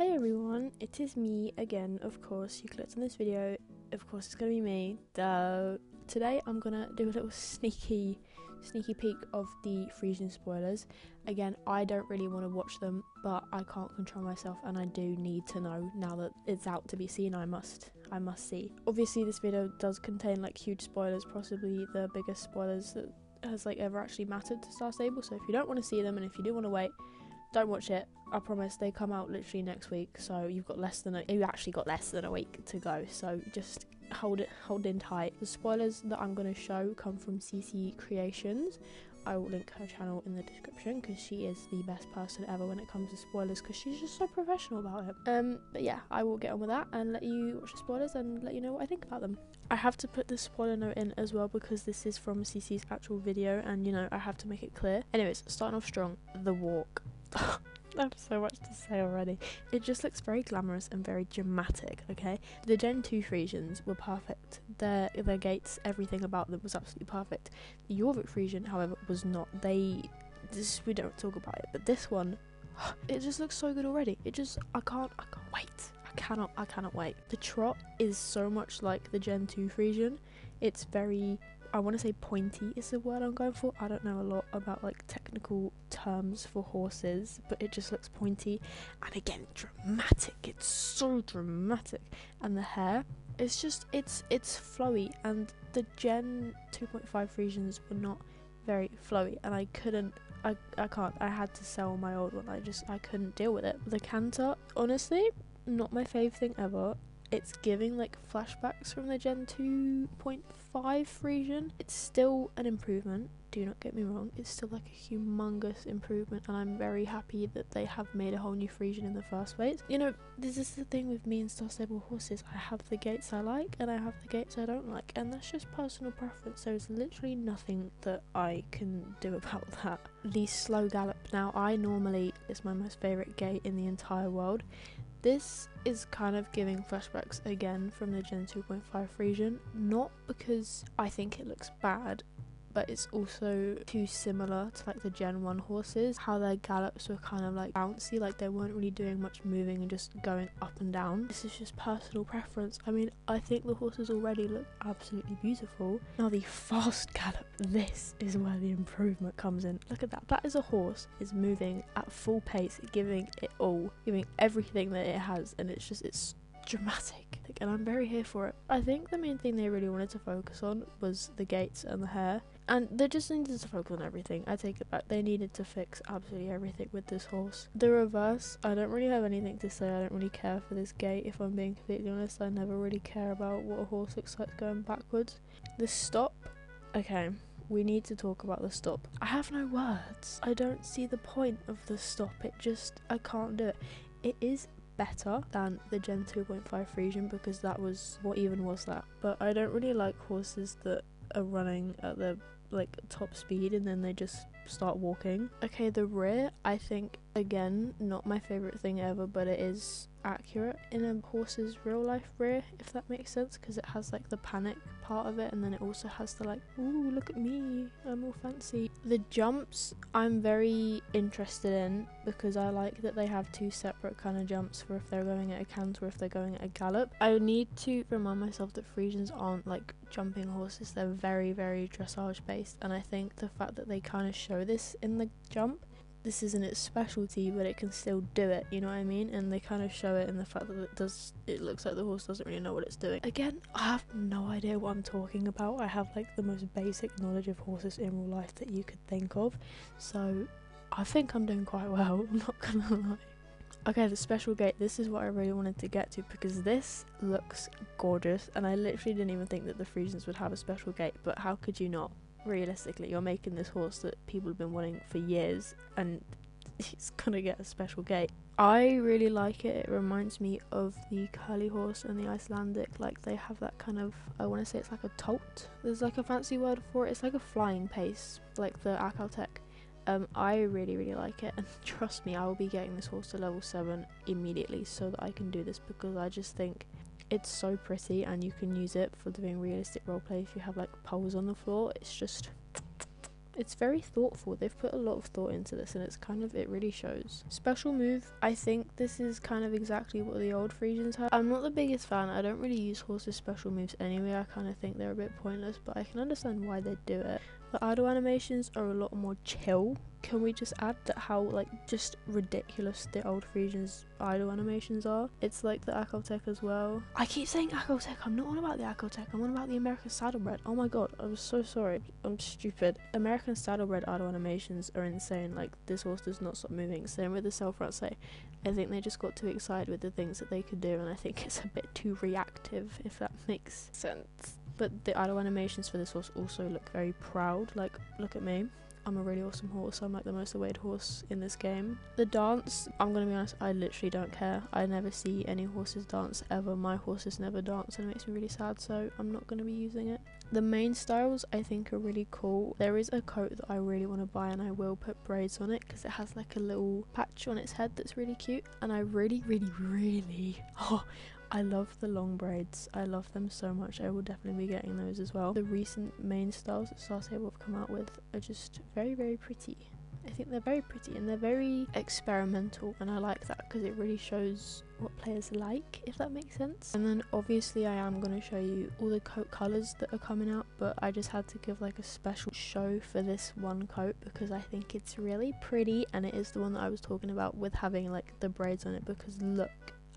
Hey everyone, it is me again. Of course, you clicked on this video. Of course, it's gonna be me. Today I'm gonna do a little sneaky peek of the FRIESIAN spoilers. Again, I don't really want to watch them, but I can't control myself, and I do need to know now that it's out to be seen. I must see. Obviously, this video does contain like huge spoilers, possibly the biggest spoilers that has like ever actually mattered to Star Stable. So if you don't want to see them, and if you do want to wait, don't watch it. I promise they come out literally next week, so you actually got less than a week to go, so just hold in tight. The spoilers that I'm going to show come from CC Creations. I will link her channel in the description because she is the best person ever when it comes to spoilers, because she's just so professional about it. But yeah, I will get on with that and let you watch the spoilers and let you know what I think about them. I have to put the spoiler note in as well because this is from CC's actual video, and you know, I have to make it clear. Anyways, starting off strong, the walk. I have so much to say already. It just looks very glamorous and very dramatic, okay? The Gen 2 Friesians were perfect. Their gates, everything about them was absolutely perfect. The Jorvik Friesian, however, was not. We don't talk about it, but this one, it just looks so good already. I can't wait. I cannot wait. The trot is so much like the Gen 2 Friesian. It's very, I want to say pointy is the word I'm going for. I don't know a lot about like technical terms for horses, but it just looks pointy, and again, dramatic. It's so dramatic. And the hair, it's flowy, and the Gen 2.5 Friesians were not very flowy, and I had to sell my old one. I couldn't deal with it. The canter, honestly, not my fave thing ever. It's giving like flashbacks from the Gen 2.5 Friesian. It's still an improvement, do not get me wrong. It's still like a humongous improvement, and I'm very happy that they have made a whole new Friesian in the first place. You know, this is the thing with me and Star Stable horses. I have the gaits I like and I have the gaits I don't like, and that's just personal preference. There's literally nothing that I can do about that. The slow gallop, now it's my most favourite gait in the entire world. This is kind of giving flashbacks again from the Gen 2.5 Friesian, not because I think it looks bad, but it's also too similar to like the Gen 1 horses, how their gallops were kind of like bouncy, like they weren't really doing much moving and just going up and down. This is just personal preference. I mean, I think the horses already look absolutely beautiful. Now the fast gallop, this is where the improvement comes in. Look at that. That is a horse is moving at full pace, giving it all, giving everything that it has, and it's dramatic, and I'm very here for it. I think the main thing they really wanted to focus on was the gaits and the hair, and they just needed to focus on everything. I take it back, they needed to fix absolutely everything with this horse. The reverse, I don't really have anything to say. I don't really care for this gait, if I'm being completely honest. I never really care about what a horse looks like going backwards. The stop, okay, we need to talk about the stop. I have no words. I don't see the point of the stop. I can't do it. It is better than the Gen 2.5 Friesian, because that was, what even was that? But I don't really like horses that are running at the like top speed and then they just start walking. Okay, the rear, I think, again, not my favorite thing ever, but it is accurate in a horse's real life rear, if that makes sense, because it has like the panic part of it, and then it also has the like, ooh, look at me, I'm all fancy. The jumps, I'm very interested in, because I like that they have two separate kind of jumps for if they're going at a canter or if they're going at a gallop. I need to remind myself that Friesians aren't like jumping horses. They're very, very dressage based, and I think the fact that they kind of show this in the jump, this isn't its specialty, but it can still do it, you know what I mean? And they kind of show it in the fact that it looks like the horse doesn't really know what it's doing. Again, I have no idea what I'm talking about. I have like the most basic knowledge of horses in real life that you could think of, so I think I'm doing quite well, I'm not gonna lie. Okay, the special gate, this is what I really wanted to get to, because this looks gorgeous, and I literally didn't even think that the Friesians would have a special gate, but how could you not? Realistically, you're making this horse that people have been wanting for years, and he's gonna get a special gate. I really like it. It reminds me of the curly horse and the Icelandic. Like, they have that kind of, I want to say it's like a tolt. There's like a fancy word for it. It's like a flying pace, like the Akaltech. I really, really like it, and trust me, I will be getting this horse to level 7 immediately so that I can do this, because I just think it's so pretty, and you can use it for doing realistic roleplay if you have like poles on the floor. It's just It's very thoughtful. They've put a lot of thought into this, and it really shows. Special move, I think this is kind of exactly what the old Frisians had. I'm not the biggest fan. I don't really use horses' special moves anyway. I kind of think they're a bit pointless, but I can understand why they do it. The idle animations are a lot more chill. Can we just add that how like just ridiculous the old Frisians idle animations are? It's like the Akotech as well. I keep saying Akotech, I'm not on about the Akotech, I'm on about the American Saddlebred. Oh my god, I'm so sorry, I'm stupid. American Saddlebred idle animations are insane. Like, this horse does not stop moving. Same with the Self-Ratsay. I think they just got too excited with the things that they could do, and I think it's a bit too reactive, if that makes sense. But the idle animations for this horse also look very proud. Like, look at me. I'm a really awesome horse. I'm like the most awayed horse in this game. The dance, I'm gonna be honest, I literally don't care. I never see any horses dance ever. My horses never dance, and it makes me really sad, so I'm not gonna be using it. The main styles I think are really cool. There is a coat that I really want to buy, and I will put braids on it because it has like a little patch on its head that's really cute, and I really I love the long braids. I love them so much. I will definitely be getting those as well. The recent main styles that Star Stable have come out with are just very pretty. I think they're very pretty, and they're very experimental, and I like that because it really shows what players like, if that makes sense. And then obviously I am going to show you all the coat colours that are coming out, but I just had to give like a special show for this one coat because I think it's really pretty, and it is the one that I was talking about with having like the braids on it, because look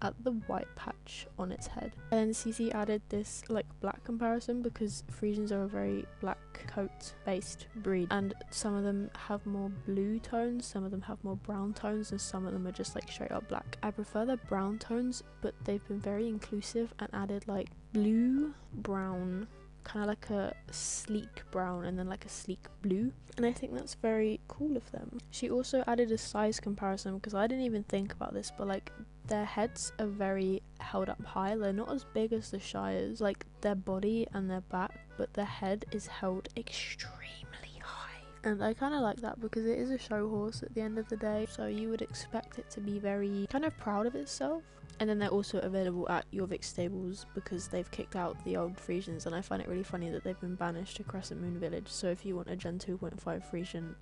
at the white patch on its head. And then CC added this like black comparison because Frisians are a very black coat based breed, and some of them have more blue tones, some of them have more brown tones, and some of them are just like straight up black. I prefer the brown tones, but they've been very inclusive and added like blue, brown, kind of like a sleek brown, and then like a sleek blue, and I think that's very cool of them. She also added a size comparison because I didn't even think about this, but like their heads are very held up high. They're not as big as the Shires, like their body and their back, but their head is held extremely high, and I kind of like that because it is a show horse at the end of the day, so you would expect it to be very kind of proud of itself. And then they're also available at Jorvik stables because they've kicked out the old Frisians, and I find it really funny that they've been banished to Crescent Moon Village. So if you want a Gen 2.5 Frisian,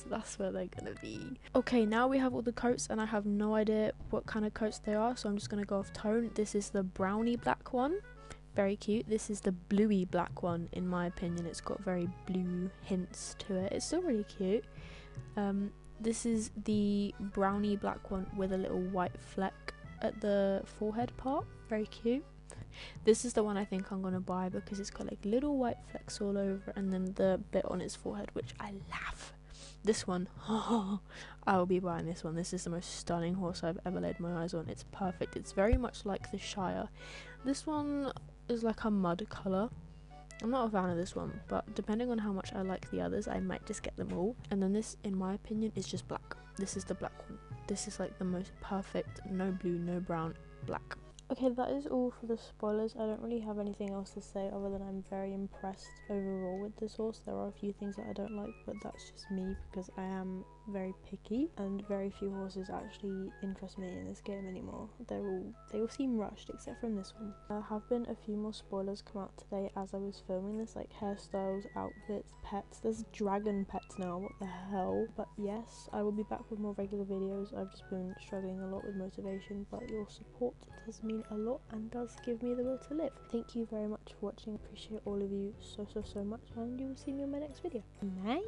that's where they're gonna be. Okay, now we have all the coats, and I have no idea what kind of coats they are, so I'm just gonna go off tone. This is the brownie black one, very cute. This is the bluey black one. In my opinion, it's got very blue hints to it. It's still really cute. This is the brownie black one with a little white fleck at the forehead part, very cute. This is the one I think I'm gonna buy because it's got like little white flecks all over, and then the bit on its forehead, which I love. This one, I will be buying this one. This is the most stunning horse I've ever laid my eyes on. It's perfect. It's very much like the Shire. This one is like a mud colour. I'm not a fan of this one, but depending on how much I like the others, I might just get them all. And then this, in my opinion, is just black. This is the black one. This is like the most perfect, no blue, no brown, black. Okay, that is all for the spoilers. I don't really have anything else to say other than I'm very impressed overall with this horse. There are a few things that I don't like, but that's just me because I am very picky, and very few horses actually interest me in this game anymore. They all seem rushed except from this one. There have been a few more spoilers come out today as I was filming this, like hairstyles, outfits, pets. There's dragon pets now, what the hell? But yes, I will be back with more regular videos. I've just been struggling a lot with motivation, but your support does mean a lot and does give me the will to live. Thank you very much for watching. Appreciate all of you so much, and you will see me in my next video. Bye.